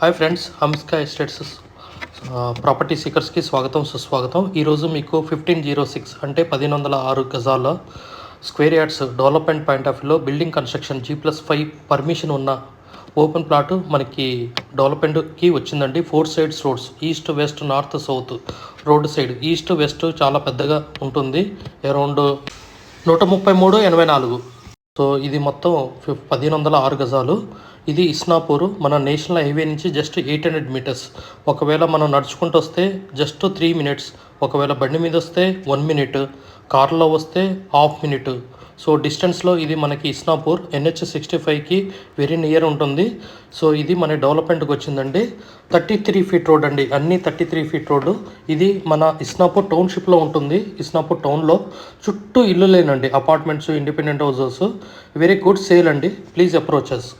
Hi friends, హంస్కా estates property సీకర్స్కి స్వాగతం సుస్వాగతం. ఈరోజు మీకు 1506 అంటే 1106 గజాల square yards development point of వ్యూలో బిల్డింగ్ కన్స్ట్రక్షన్ G+5 పర్మిషన్ ఉన్న ఓపెన్ ప్లాట్ మనకి డెవలప్మెంట్కి వచ్చిందండి. 4 sides roads, east west north south road side east west చాలా పెద్దగా ఉంటుంది. అరౌండ్ 133/84. సో ఇది మొత్తం 1106 గజాలు. ఇది ఇస్నాపూర్, మన నేషనల్ హైవే నుంచి జస్ట్ 800 మీటర్స్. ఒకవేళ మనం నడుచుకుంటూ వస్తే జస్ట్ 3 మినిట్స్, ఒకవేళ బండి మీద వస్తే 1 మినిట్, కార్లో వస్తే హాఫ్ మినిట్. సో డిస్టెన్స్లో ఇది మనకి ఇస్నాపూర్ NH65కి వెరీ నియర్ ఉంటుంది. సో ఇది మన డెవలప్మెంట్కి వచ్చిందండి. 33 ఫీట్ రోడ్ అండి, అన్నీ 33 ఫీట్ రోడ్డు. ఇది మన ఇస్నాపూర్ టౌన్షిప్లో ఉంటుంది. ఇస్నాపూర్ టౌన్లో చుట్టూ ఇల్లులేనండి, apartments, independent houses. Very good sale అండి. Please approach us.